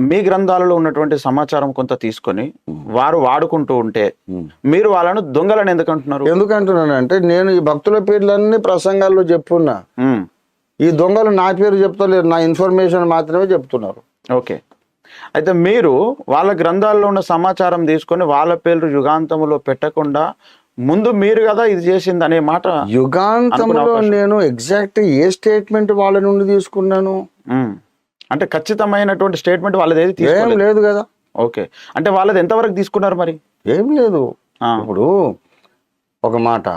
మీ గ్రంథాలలో ఉన్నటువంటి సమాచారం కొంత తీసుకొని వారు వాడుకుంటూ ఉంటే మీరు వాళ్ళను దొంగలని ఎందుకు అంటున్నారు? ఎందుకంటున్నానంటే నేను ఈ భక్తుల పేర్లన్నీ ప్రసంగాల్లో చెప్పున్నా. ఈ దొంగలు నా పేరు చెప్తలేరు, నా ఇన్ఫర్మేషన్ మాత్రమే చెప్తున్నారు. ఓకే, అయితే మీరు వాళ్ళ గ్రంథాల్లో ఉన్న సమాచారం తీసుకొని వాళ్ళ పేర్లు యుగాంతములో పెట్టకుండా ముందు మీరు కదా ఇది చేసింది అనే మాట. యుగాంతంలో నేను ఎగ్జాక్ట్ ఏ స్టేట్మెంట్ వాళ్ళ నుండి తీసుకున్నాను అంటే ఖచ్చితమైనటువంటి స్టేట్మెంట్ వాళ్ళది ఏది ఏం లేదు కదా. ఓకే, అంటే వాళ్ళది ఎంతవరకు తీసుకున్నారు మరి? ఏం లేదు. ఇప్పుడు ఒక మాట,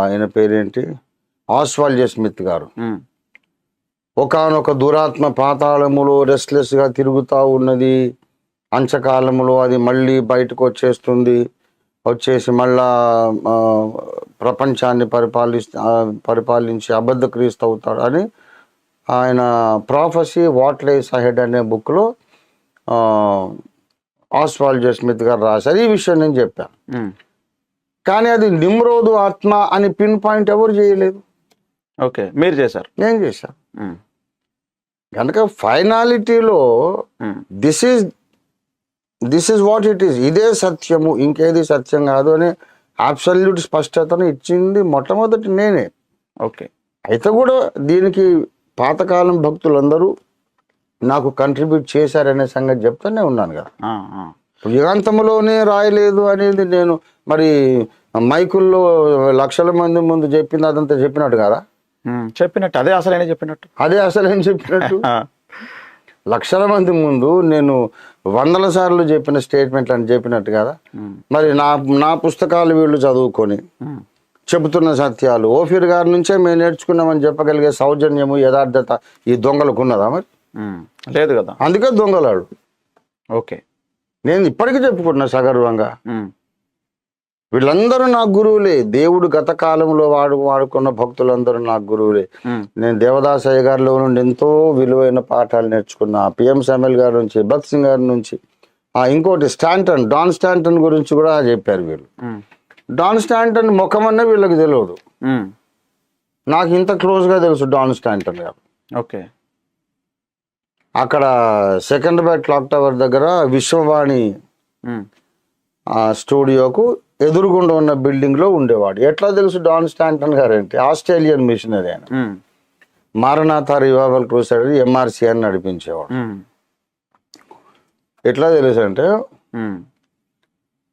ఆయన పేరేంటి, ఆస్వాల్డ్ స్మిత్ గారు, ఒకానొక దురాత్మ పాతాళములో రెస్ట్లెస్ గా తిరుగుతూ ఉన్నది, అంచకాలములో అది మళ్ళీ బయటకు వచ్చేసి మళ్ళా ప్రపంచాన్ని పరిపాలించి అబద్ధ క్రీస్తు అవుతాడు అని ఆయన ప్రాఫెసీ వాట్ లైస్ అహెడ్ అనే బుక్లో ఆస్వాల్డ్ స్మిత్ గారు రాశారు. ఈ విషయం నేను చెప్పాను, కానీ అది నిమ్రోదు ఆత్మ అని పిన్ పాయింట్ ఎవరు చేయలేదు. ఓకే, మీరు చేశారు. నేను చేశాను. కనుక ఫైనాలిటీలో this is what it is, ఇదే సత్యము, ఇంకేది సత్యం కాదు అని అబ్సల్యూట్ స్పష్టతను ఇచ్చింది మొట్టమొదటి నేనే. ఓకే, అయితే కూడా దీనికి పాతకాలం భక్తులందరూ నాకు కంట్రిబ్యూట్ చేశారనే సంగతి చెప్తానే ఉన్నాను కదా. యుగాంతంలోనే రాయలేదు అనేది నేను మరి మైకుల్లో లక్షల మంది ముందు చెప్పింది అదంతా చెప్పినట్టు కదా. చెప్పినట్టు అదే అసలైన చెప్పినట్టు లక్షల మంది ముందు నేను 100 సార్లు చెప్పిన స్టేట్మెంట్లు అని చెప్పినట్టు కదా. మరి నా పుస్తకాలు వీళ్ళు చదువుకొని చెబుతున్న సత్యాలు ఓఫీర్ గారి నుంచే మేము నేర్చుకున్నామని చెప్పగలిగే సౌజన్యము యథార్థత ఈ దొంగలకు ఉన్నదా? మరి లేదు కదా, అందుకే దొంగలాడు. ఓకే, నేను ఇప్పటికీ చెప్పుకుంటున్నా సగర్వంగా, వీళ్ళందరూ నా గురువులే. దేవుడు గత కాలంలో వాడుకున్న భక్తులందరూ నా గురువులే. నేను దేవదాసయ్య గారిలో నుండి ఎంతో విలువైన పాఠాలు నేర్చుకున్నా, పిఎం సామ్యుల్ గారి నుంచి, భక్త్ సింగ్ గారి నుంచి. ఇంకోటి డాన్ స్టాంటన్ గురించి కూడా చెప్పారు వీళ్ళు. డాన్ స్టాంటన్ ముఖమన్నా వీళ్ళకి తెలియదు, నాకు ఇంత క్లోజ్గా తెలుసు డాన్ స్టాంటన్ గారు. ఓకే, అక్కడ సెకండ్రాబాద్ క్లాక్ టవర్ దగ్గర విశ్వవాణి స్టూడియోకు ఎదురుగుండా ఉన్న బిల్డింగ్ లో ఉండేవాడు. ఎట్లా తెలుసు డాన్ స్టాంటన్ గారు అంటే, ఆస్ట్రేలియన్ మిషనరీ ఆయన, మారనాథ రివైవల్ క్రూసైడర్ MRC అని నడిపించేవాడు. ఎట్లా తెలుసు అంటే,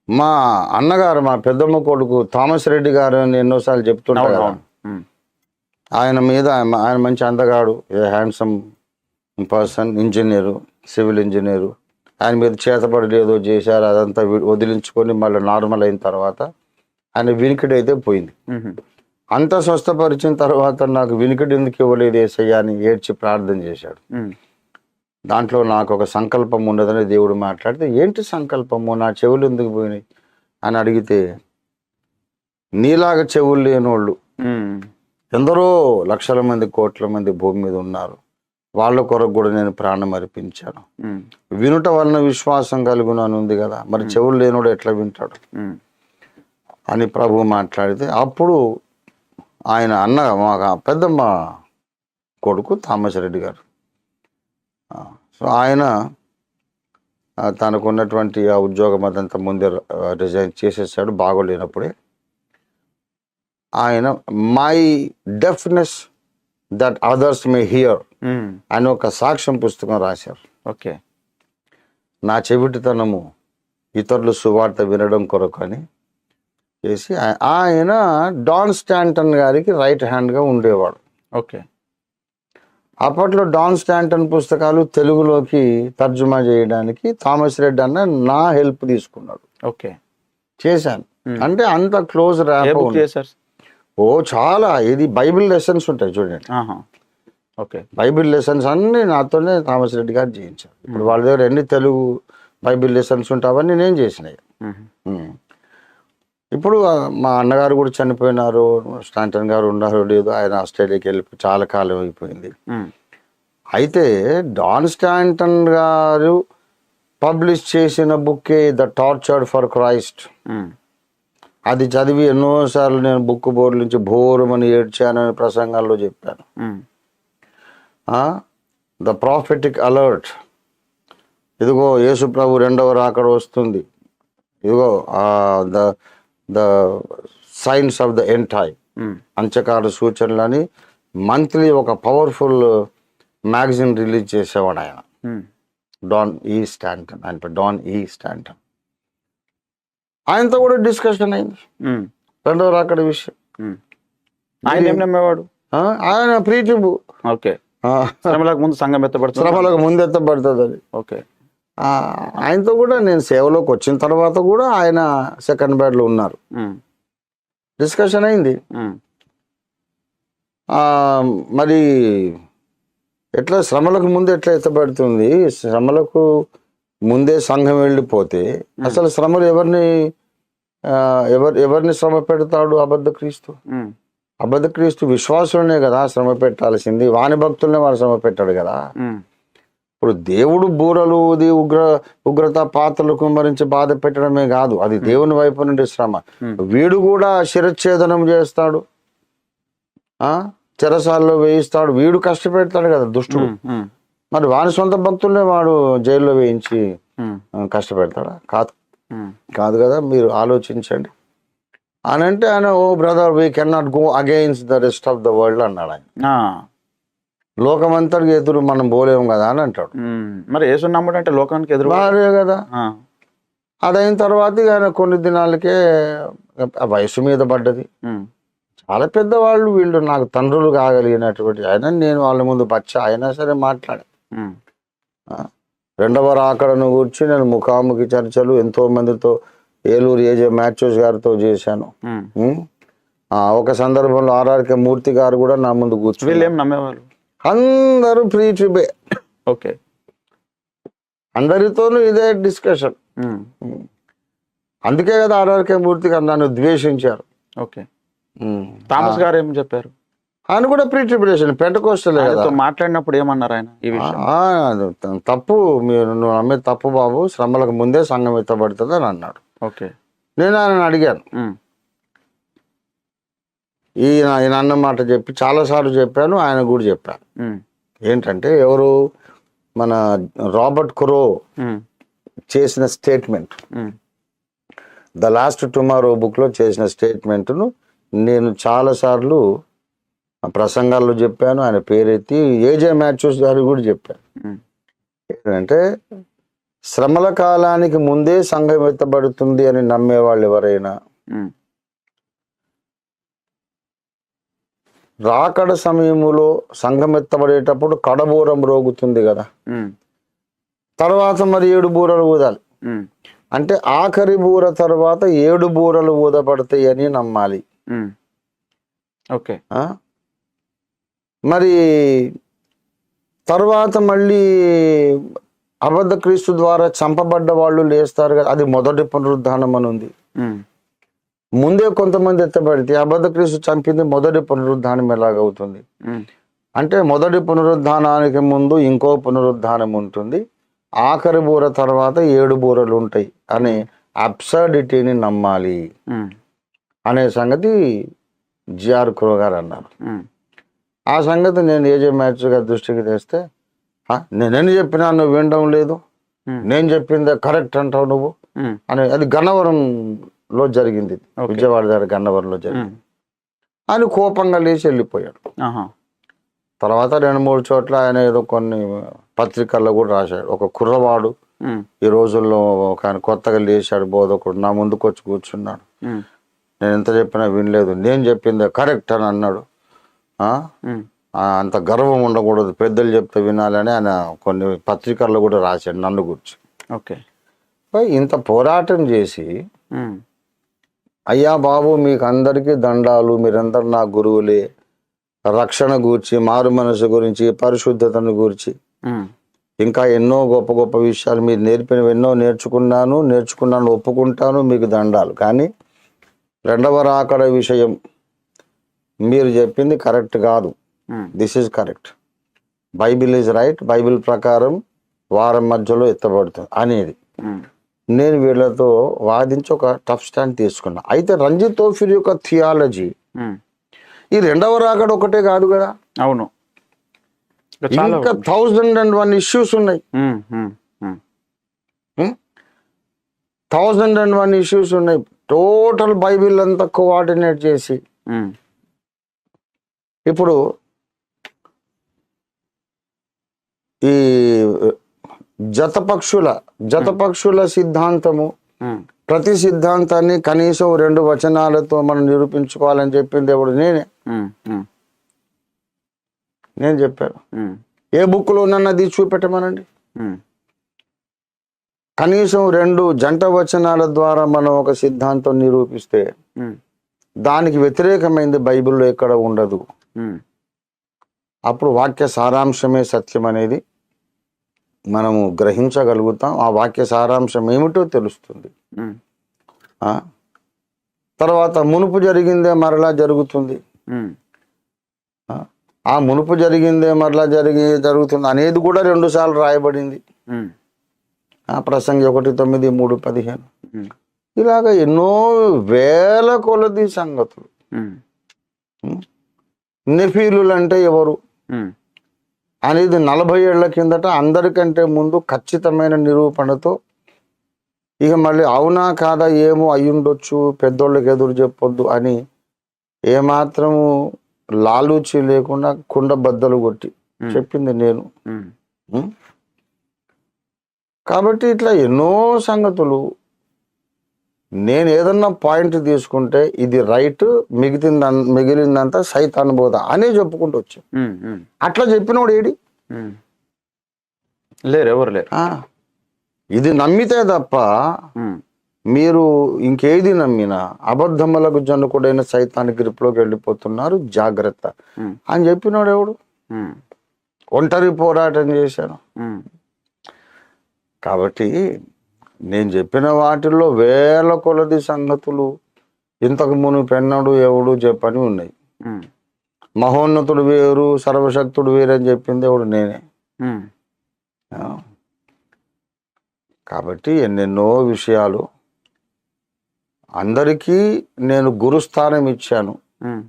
మా అన్నగారు, మా పెద్దమ్మ కొడుకు థామస్ రెడ్డి గారు అని ఎన్నోసార్లు చెప్తుంటారు కదా, ఆయన మీద, ఆయన మంచి అందగాడు, handsome person, engineer, civil engineer. ఆయన మీద చేతబడి ఏదో చేశారు, అదంతా వదిలించుకొని మళ్ళీ నార్మల్ అయిన తర్వాత ఆయన వినికిడి అయితే పోయింది. అంతా స్వస్థపరిచిన తర్వాత నాకు వినికిడి ఎందుకు ఇవ్వలేదు యేసయ్యా అని ఏడ్చి ప్రార్థన చేశాడు. దాంట్లో నాకు ఒక సంకల్పం ఉన్నదని దేవుడు మాట్లాడితే, ఏంటి సంకల్పము, నా చెవులు ఎందుకు పోయినాయి అని అడిగితే, నీలాగా చెవులు లేనోళ్ళు ఎందరో లక్షల మంది కోట్ల మంది భూమి మీద ఉన్నారు, వాళ్ళ కొరకు కూడా నేను ప్రాణం అర్పించాను. వినుట వలన విశ్వాసం కలుగునని ఉంది కదా, మరి చెవులు లేనోడు ఎట్లా వింటాడు అని ప్రభు మాట్లాడితే, అప్పుడు ఆయన మా పెద్దమ్మ కొడుకు థామస్ రెడ్డి గారు, సో ఆయన తనకున్నటువంటి ఆ ఉద్యోగం అదంతా ముందే రిజైన్ చేసేసాడు బాగోలేనప్పుడే. ఆయన my deafness that others May here అని ఒక సాక్ష్యం పుస్తకం రాశారు. ఓకే, నా చెవిటితనము ఇతరులు సువార్త వినడం కొరకు అని చేసి ఆయన డాన్ స్టాంటన్ గారికి రైట్ హ్యాండ్గా ఉండేవాడు. ఓకే, అప్పట్లో డాన్ స్టాంటన్ పుస్తకాలు తెలుగులోకి తర్జుమా చేయడానికి థామస్ రెడ్డి అన్న నా హెల్ప్ తీసుకున్నాడు. ఓకే, చేశాను. అంటే అంత క్లోజ్ ర్యాప్. ఓ చాలా, ఇది బైబిల్ లెసన్స్ ఉంటాయి చూడండి. ఓకే, బైబిల్ లెసన్స్ అన్ని నాతోనే థామస్ రెడ్డి గారు చేయించారు. ఇప్పుడు వాళ్ళ దగ్గర ఎన్ని తెలుగు బైబిల్ లెసన్స్ ఉంటాయి అవన్నీ నేను చేసినాయి. ఇప్పుడు మా అన్నగారు కూడా చనిపోయినారు, స్టాంటన్ గారు ఉన్నారు లేదు, ఆయన ఆస్ట్రేలియాకి వెళ్ళి చాలా కాలం అయిపోయింది. అయితే డాన్ స్టాంటన్ గారు పబ్లిష్ చేసిన బుక్కే ద టార్చర్డ్ ఫర్ క్రైస్ట్. అది చదివి ఎన్నోసార్లు నేను బుక్ బోర్డు నుంచి బోరమని ఏడ్చానని ప్రసంగాల్లో చెప్పాను. ద ప్రాఫిటిక్ అలర్ట్, ఇదిగో యేసు ప్రభు రెండవ రాకడ వస్తుంది, ఇదిగో the the signs of the end time, అంత్యకాల సూచనలని మంత్లీ ఒక పవర్ఫుల్ మ్యాగజైన్ రిలీజ్ చేసేవాడు ఆయన, డాన్ ఈ స్టాంటన్. ఆయన డాన్ ఈ స్టాంటన్. ఆయనతో కూడా డిస్కషన్ అయింది రెండవ రాకడ విషయం. ఆయన ఏం నమ్మేవాడు? ఆయన ప్రీతింపు. ఓకే, శ్రమలకు ముందు సంఘం ఎత్తబడుతుంది, శ్రమలకు ముందు ఎత్తబడుతుంది అది. ఓకే, ఆయనతో కూడా నేను సేవలోకి వచ్చిన తర్వాత కూడా ఆయన సెకండ్ బ్యాడ్ లో ఉన్నారు, డిస్కషన్ అయింది. మరి ఎట్లా శ్రమలకు ముందు ఎట్లా ఎత్తబడుతుంది? శ్రమలకు ముందే సంఘం వెళ్ళిపోతే అసలు శ్రమలు ఎవరిని శ్రమ పెడతాడు? అబద్ధ క్రీస్తు. అబద్ధ క్రీస్తు విశ్వాసులనే కదా శ్రమ పెట్టాల్సింది, వాని భక్తులనే వాడు శ్రమ పెట్టాడు కదా. ఇప్పుడు దేవుడు బూరలు ఊది ఉగ్రత పాత్రలు కుమ్మరించి బాధ పెట్టడమే కాదు, అది దేవుని వైపు నుండి శ్రమ. వీడు కూడా శిరచ్ఛేదనం చేస్తాడు, చెరసాల్లో వేయిస్తాడు, వీడు కష్టపెడతాడు కదా దుష్టుడు. మరి వాని సొంత భక్తుల్నే వాడు జైల్లో వేయించి కష్టపెడతాడా? కాదు కదా. మీరు ఆలోచించండి అని అంటే ఆయన, oh brother we can not go against the rest of the world అన్నాడు ఆయన. లోకమంతటికి ఎదురు మనం పోలేము కదా అని అంటాడు. మరి యేసు నమ్ముడు అంటే లోకానికి ఎదురు భార్య కదా. అదైన తర్వాత ఆయన కొన్ని దినాలకే వయసు మీద పడ్డది. చాలా పెద్దవాళ్ళు వీళ్ళు, నాకు తండ్రులు కాగలిగినటువంటి ఆయన. నేను వాళ్ళ ముందు అయినా సరే మాట్లాడా. రెండవ రాకడను గురించి నేను ముఖాముఖి చర్చలు ఎంతో మందితో, ఏలూరు ఏజే మ్యాథ్యూస్ గారితో చేశాను. ఒక సందర్భంలో ఆర్ఆర్కే మూర్తి గారు కూడా నా ముందు కూర్చొని, వీళ్ళు ఏం నమ్మేవాళ్ళు? అందరూ ప్రీ ట్రిబే. ఓకే, అందరితోనూ ఇదే డిస్కషన్. అందుకే కదా ఆర్ఆర్కే మూర్తి గారు నన్ను ద్వేషించారు. ఓకే, థామస్ గారు ఏం చెప్పారు? ఆయన కూడా ప్రీ ట్రిబులేషన్ పెంటెకోస్టల్ కదా. మాట్లాడినప్పుడు ఏమన్నారు ఆయన? ఈ విషయం తప్పు, మీరు నువ్వు నమ్మే తప్పు బాబు, శ్రమలకు ముందే సంఘం ఎత్తబడుతుంది అని అన్నాడు. ఓకే, నేను ఆయన అడిగాను, ఈయన అన్న మాట చెప్పి చాలాసార్లు చెప్పాను, ఆయన కూడా చెప్పాను. ఏంటంటే ఎవరు, మన రాబర్ట్ కురో చేసిన statement, the last tomorrow book లో చేసిన స్టేట్మెంట్ను నేను చాలాసార్లు ప్రసంగాల్లో చెప్పాను. ఆయన పేరెత్తి ఏజే మ్యాథ్యూస్ గారు కూడా చెప్పాను. ఏంటంటే శ్రమల కాలానికి ముందే సంఘం ఎత్తబడుతుంది అని నమ్మేవాళ్ళు ఎవరైనా రాకడ సమయములో సంఘం ఎత్తబడేటప్పుడు కడబూరం రోగుతుంది కదా, తర్వాత మరి 7 బూరలు ఊదాలి. అంటే ఆఖరి బూర తర్వాత 7 బూరలు ఊదపడతాయి అని నమ్మాలి. ఓకే, మరి తర్వాత మళ్ళీ అబద్ధ క్రీస్తు ద్వారా చంపబడ్డ వాళ్ళు లేస్తారు కదా, అది మొదటి పునరుద్ధానం అని ఉంది. ముందే కొంతమంది ఎత్తబడితే అబద్ధ క్రీస్తు చంపింది మొదటి పునరుద్ధానం ఎలాగవుతుంది? అంటే మొదటి పునరుద్ధానానికి ముందు ఇంకో పునరుద్ధానం ఉంటుంది, ఆఖరి బూర తర్వాత 7 బూరలు ఉంటాయి అనే అబ్సర్డిటీని నమ్మాలి అనే సంగతి జిఆర్ క్రో గారు అన్నారు. ఆ సంగతి నేను ఏజే మ్యాథ్యూస్ గారి దృష్టికి తెస్తే, నేనేం చెప్పినా నువ్వు వినడం లేదు, నేను చెప్పిందే కరెక్ట్ అంటావు నువ్వు అని. అది గన్నవరంలో జరిగింది, విజయవాడ దగ్గర గన్నవరంలో జరిగింది. ఆయన కోపంగా లేచి వెళ్ళిపోయాడు. తర్వాత 2-3 చోట్ల ఆయన ఏదో కొన్ని పత్రికల్లో కూడా రాశాడు. ఒక కుర్రవాడు ఈ రోజుల్లో ఒక ఆయన కొత్తగా లేచాడు బోధకుడు, నా ముందుకు వచ్చి కూర్చున్నాడు, నేను ఎంత చెప్పినా వినలేదు, నేను చెప్పిందే కరెక్ట్ అని అన్నాడు. అంత గర్వం ఉండకూడదు, పెద్దలు చెప్తే వినాలని ఆయన కొన్ని పత్రికల్లో కూడా రాశాడు నన్ను గురించి. ఓకే, ఇంత పోరాటం చేసి, అయ్యా బాబు మీకు అందరికీ దండాలు, మీరందరు నా గురువులే, రక్షణ గూర్చి, మారు మనసు గురించి, పరిశుద్ధతను గూర్చి, ఇంకా ఎన్నో గొప్ప గొప్ప విషయాలు మీరు నేర్పినవి ఎన్నో నేర్చుకున్నాను, ఒప్పుకుంటాను, మీకు దండాలు. కానీ రెండవ రాకడ విషయం మీరు చెప్పింది కరెక్ట్ కాదు, this is correct, Bible is right, Bible ప్రకారం వారం మధ్యలో ఎత్తబడుతుంది అనేది నేను వీళ్ళతో వాదించి ఒక టఫ్ స్టాండ్ తీసుకున్నా. అయితే రంజిత్ తోఫిర్ యొక్క థియాలజీ ఈ రెండవ రాకడ ఒకటే కాదు కదా. అవును, చాలా ఇంకా 1001 ఇష్యూస్ ఉన్నాయి. ఉమ్, ఉమ్, ఉమ్, 1001 ఇష్యూస్ ఉన్నాయి. టోటల్ బైబిల్ అంతా కోఆర్డినేట్ చేసి ఉమ్, ఇప్పుడు ఈ జతపక్షుల సిద్ధాంతము, ఉమ్, ప్రతి సిద్ధాంతాన్ని కనీసం 2 వచనాలతో మనం నిరూపించుకోవాలని చెప్పింది ఎవడు? ఉమ్, ఉమ్, నేను చెప్పాను. ఉమ్, ఏ బుక్లో ఉన్నది చూపెట్టమనండి. ఉమ్, కనీసం 2 జంట వచనాల ద్వారా మనం ఒక సిద్ధాంతం నిరూపిస్తే ఉమ్, దానికి వ్యతిరేకమైంది బైబిల్లో ఎక్కడ ఉండదు. ఉమ్, అప్పుడు వాక్య సారాంశమే సత్యం అనేది మనము గ్రహించగలుగుతాం. ఆ వాక్య సారాంశం ఏమిటో తెలుస్తుంది. ఉమ్, ఆ? తర్వాత మునుపు జరిగిందే మరలా జరుగుతుంది. ఉమ్, ఆ మునుపు జరిగిందే మరలా జరుగుతుంది అనేది కూడా 2 సార్లు రాయబడింది. ఉమ్, ప్రసంగి 1:9, 3:15. ఉమ్, ఇలాగ ఎన్నో వేల కొలది సంగతులు. ఉమ్, నెఫీలులు అంటే ఎవరు ఉమ్, అనేది 40 ఏళ్ల కిందట అందరికంటే ముందు ఖచ్చితమైన నిరూపణతో, ఇక మళ్ళీ అవునా కాదా ఏమో అయ్యుండొచ్చు, పెద్దోళ్ళకి ఎదురు చెప్పొద్దు అని ఏమాత్రము లాలూచి లేకుండా కుండ బద్దలు కొట్టి చెప్పింది నేను. ఉమ్, కాబట్టి ఇట్లా ఎన్నో సంగతులు. నేను ఏదన్నా పాయింట్ తీసుకుంటే ఇది రైట్, మిగిలిందంతా సైతాన్ బోధ అనే చెప్పుకుంటూ వచ్చాం. ఉమ్, ఉమ్, అట్లా చెప్పినోడు ఏడి? ఉమ్. లేరు, ఎవరు లేరు. ఇది నమ్మితే తప్ప ఉమ్, మీరు ఇంకేది నమ్మినా అబద్ధములకు జనకుడైన సైతాన్ గ్రిప్లోకి వెళ్ళిపోతున్నారు, జాగ్రత్త ఉమ్, అని చెప్పినోడు ఎవడు? ఉమ్, ఒంటరి పోరాటం చేశాను. ఉమ్, కాబట్టి నేను చెప్పిన వాటిల్లో వేల కొలది సంగతులు ఇంతకు మునుపెన్నడు ఎవడు చెప్పని ఉన్నాయి. ఉమ్, మహోన్నతుడు వేరు, సర్వశక్తుడు వేరు అని చెప్పింది ఎవడు? నేనే. ఉమ్, కాబట్టి ఎన్నెన్నో విషయాలు అందరికీ నేను గురుస్థానం ఇచ్చాను, ఉమ్,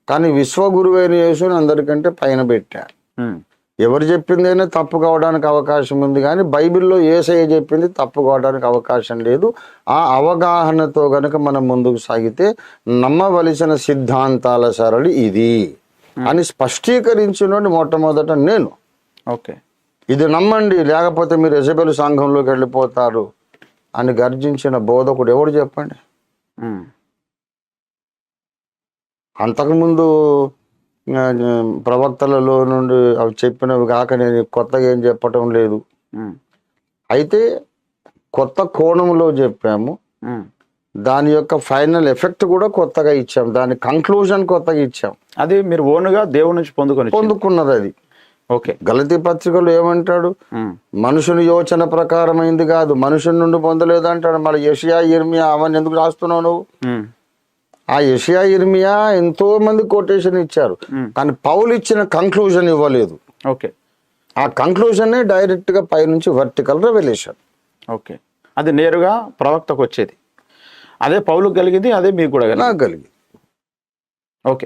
కానీ విశ్వగురువైన యేసుని అందరికంటే పైన పెట్టా. ఉమ్, ఎవరు చెప్పిందైనా తప్పు కావడానికి అవకాశం ఉంది, కానీ బైబిల్లో యేసయ్య చెప్పింది తప్పు కావడానికి అవకాశం లేదు. ఆ అవగాహనతో గనక మనం ముందుకు సాగితే నమ్మవలసిన సిద్ధాంతాల సరళి ఇది అని స్పష్టీకరించిన మొట్టమొదట నేను. ఓకే. ఇది నమ్మండి, లేకపోతే మీరు యెజబెలు సంఘంలోకి వెళ్ళిపోతారు అని గర్జించిన బోధకుడు ఎవడు చెప్పండి? ఉమ్, అంతకుముందు ప్రవక్తలలో నుండి అవి చెప్పినవి కాక నేను కొత్తగా ఏం చెప్పటం లేదు. ఉమ్, అయితే కొత్త కోణంలో చెప్పాము, ఉమ్. దాని యొక్క ఫైనల్ ఎఫెక్ట్ కూడా కొత్తగా ఇచ్చాం, దాని కంక్లూజన్ కొత్తగా ఇచ్చాం. అది మీరు ఓన్గా దేవుడి నుంచి పొందుకున్నది అది. ఓకే. గలతీ పత్రికలో ఏమంటాడు? ఉమ్, మనుషుని యోచన ప్రకారమైంది కాదు, మనుషుని నుండి పొందలేదు అంటాడు. మళ్ళీ యెషయా, ఇర్మియా అవన్నీ ఎందుకు రాస్తున్నావు నువ్వు? ఉమ్, ఆ యెషయా, ఇర్మియా ఎంతో మంది కొటేషన్ ఇచ్చారు, కానీ పౌలు ఇచ్చిన కంక్లూజన్ ఇవ్వలేదు. ఓకే. ఆ కంక్లూజనే డైరెక్ట్ గా పైనుంచి వర్టికల్ రెవల్యూషన్. ఓకే. అది నేరుగా ప్రవక్తకు వచ్చేది. అదే పౌలుకు కలిగింది, అదే మీకు కూడా నాకు కలిగింది. ఓకే.